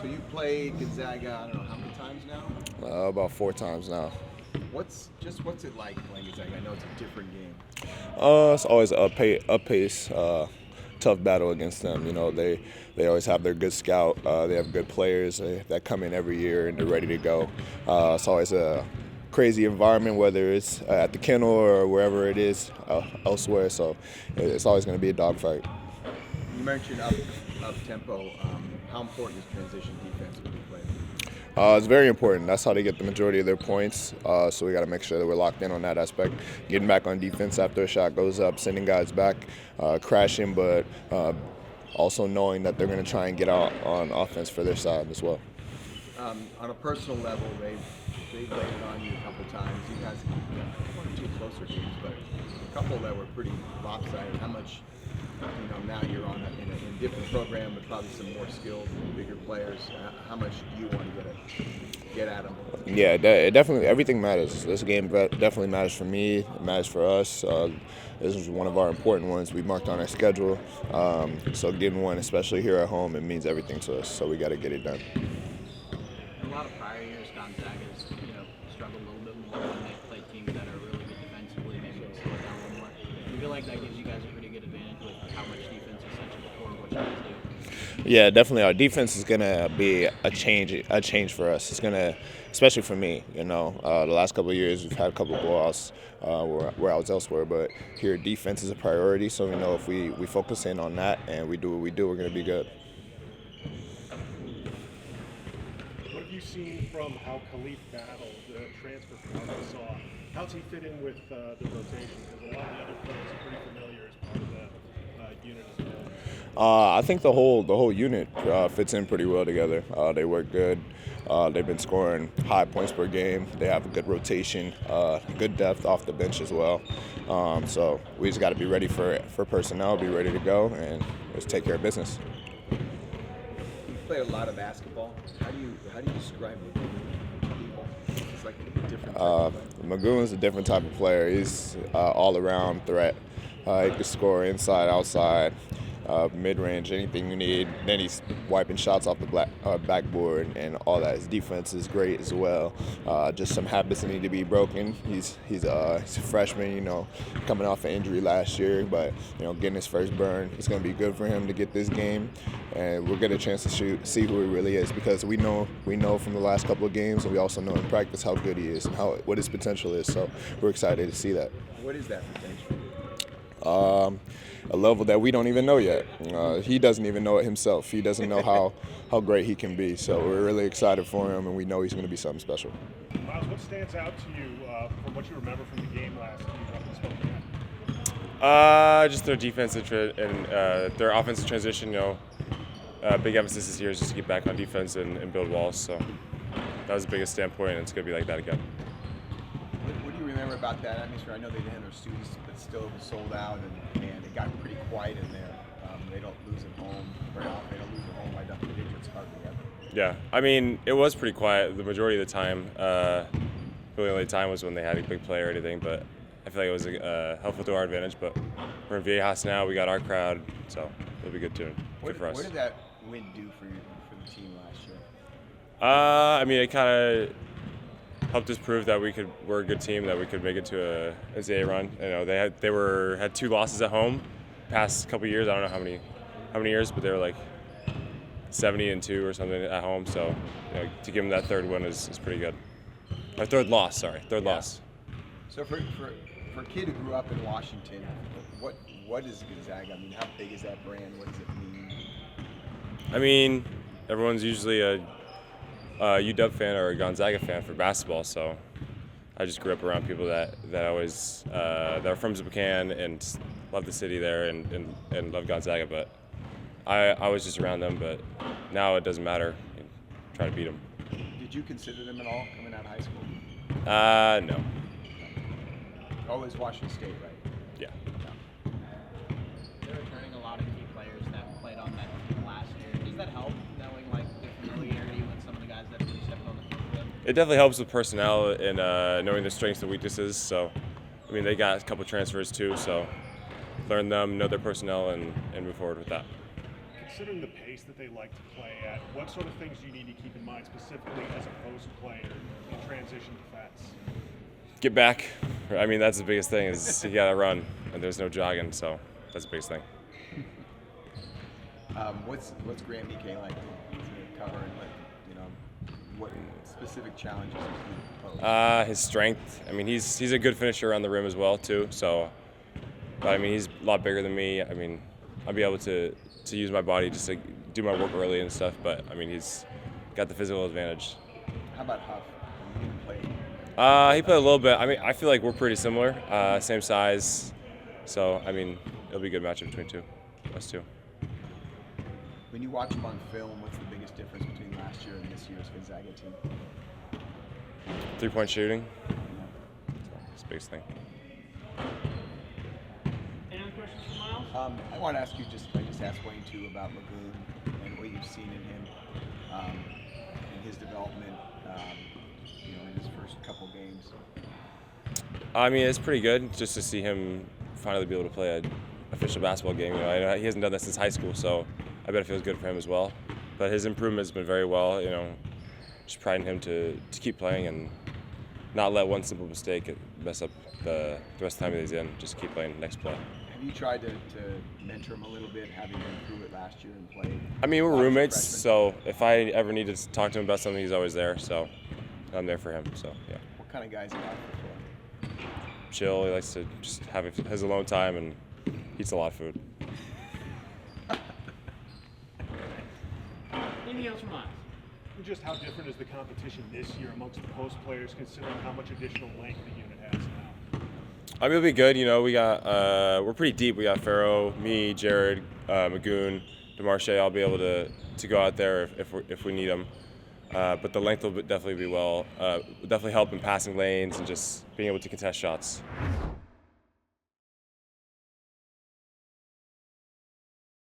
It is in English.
So you played Gonzaga, I don't know how many times now? About 4 times now. What's it like playing Gonzaga? I know it's a different game. It's always up pace, tough battle against them. You know, they always have their good scout. They have good players that come in every year and they're ready to go. It's always a crazy environment, whether it's at the kennel or wherever it is elsewhere. So it's always going to be a dogfight. You mentioned up tempo. How important is transition defense when you play? It's very important. That's how they get the majority of their points. So we got to make sure that we're locked in on that aspect. Getting back on defense after a shot goes up, sending guys back, crashing, but also knowing that they're going to try and get out on offense for their side as well. On a personal level, they've laid it on you a couple times. You guys have one or two closer games, but a couple that were pretty lopsided. How much? Now you're on in a different program with probably some more skilled, bigger players. How much do you want to get at them? Yeah, it definitely everything matters. This game definitely matters for me. It matters for us. This is one of our important ones we marked on our schedule. So getting one, especially here at home, it means everything to us. So we got to get it done. In a lot of prior years, Gonzaga's struggled a little bit more when they play teams that are really good defensively. Maybe they slow it down a little more. Do you feel like that gives you guys a pretty good advantage with how much defense is essential for what you guys do? Yeah, definitely. Our defense is gonna be a change for us. It's gonna, especially for me. The last couple of years we've had a couple of blowouts where I was elsewhere, but here defense is a priority. So we know if we focus in on that and we do what we do, we're gonna be good. What have you seen from how Khalif battled the transfer from Arkansas? How's he fit in with the rotation? Because a lot of the other players are pretty familiar as part of the unit as well. I think the whole unit fits in pretty well together. They work good. They've been scoring high points per game. They have a good rotation, good depth off the bench as well. So we just got to be ready for personnel, be ready to go, and just take care of business. You play a lot of basketball. How do you describe people? It's like a different type of player. Magon is a different type of player. He's all-around threat. He can score inside, outside, mid-range, anything you need. Then he's wiping shots off the backboard and all that. His defense is great as well. Just some habits that need to be broken. He's a freshman, coming off an injury last year, but getting his first burn, it's going to be good for him to get this game, and we'll get a chance to see who he really is, because we know from the last couple of games, and we also know in practice how good he is and what his potential is. So we're excited to see that. What is that potential? A level that we don't even know yet. He doesn't even know it himself. He doesn't know how great he can be. So we're really excited for him, and we know he's going to be something special. Miles, what stands out to you from what you remember from the game last week? Just their defense and their offensive transition. Big emphasis this year is just to get back on defense and build walls. So that was the biggest standpoint, and it's going to be like that again. What do you remember about that atmosphere? I know they didn't have their students, but still it was sold out, and it got pretty quiet in there. They don't lose at home very often. They don't lose at home by double digits hardly ever. Yeah, I mean, it was pretty quiet the majority of the time. Really, the only time was when they had a big play or anything, but I feel like it was helpful to our advantage. But we're in Viejas now. We got our crowd, so it'll be good too. Good for us. What did that win do for the team last year? I mean, it kind of helped us prove that we're a good team, that we could make it to a NCAA run. They had 2 losses at home past couple years. I don't know how many years, but they were like 70-2 or something at home. So to give them that third win is pretty good. Or third loss. So for a kid who grew up in Washington, what is Gonzaga? I mean, how big is that brand? What does it mean? I mean, everyone's usually a UW fan or a Gonzaga fan for basketball, so I just grew up around people that always that are from Spokane and love the city there and love Gonzaga. But I was just around them, but now it doesn't matter. Try to beat them. Did you consider them at all coming out of high school? No. Always Washington State, right? Yeah. They're returning a lot of key players that played on that team last year. Does that help, knowing the familiarity with some of the guys that have stepped on the field for them? It definitely helps with personnel and knowing their strengths and weaknesses. So, I mean, they got a couple transfers too, so learn them, know their personnel, and move forward with that. Could considering the pace that they like to play at, what sort of things do you need to keep in mind specifically as a post player in transition defense? Get back. I mean, that's the biggest thing is you gotta run, and there's no jogging, so that's the biggest thing. What's Graham Mckinney like to cover, and what specific challenges does he pose? His strength. I mean, he's a good finisher around the rim as well too. So, but I mean, he's a lot bigger than me. I mean, I'll be able to use my body just to do my work early and stuff. But I mean, he's got the physical advantage. How about Huff? He didn't play. He played a little bit. I mean, I feel like we're pretty similar, same size. So I mean, it'll be a good matchup between us two. When you watch him on film, what's the biggest difference between last year and this year's Gonzaga team? 3-point shooting. That's the biggest thing. Any other questions for Miles? I want to ask you I just asked Wayne too about Magon and what you've seen in him, and his development, in his first couple games. I mean, it's pretty good just to see him finally be able to play an official basketball game. I know he hasn't done that since high school, so I bet it feels good for him as well. But his improvement has been very well. Just priding him to keep playing and not let one simple mistake mess up the rest of the time that he's in. Just keep playing the next play. Have you tried to mentor him a little bit, having been through it last year and played? I mean, we're roommates, freshman? so if I ever need to talk to him about something, he's always there. So I'm there for him. So yeah. What kind of guys are you out for? Chill. He likes to just have his alone time and eats a lot of food. Anything else for Miles? And just how different is the competition this year amongst the post players, considering how much additional length the unit has now? I mean, it'll be good. We got we're pretty deep. We got Farrow, me, Jared, Magoon, DeMarche. I'll be able to go out there if we need them. But the length will definitely be definitely help in passing lanes and just being able to contest shots.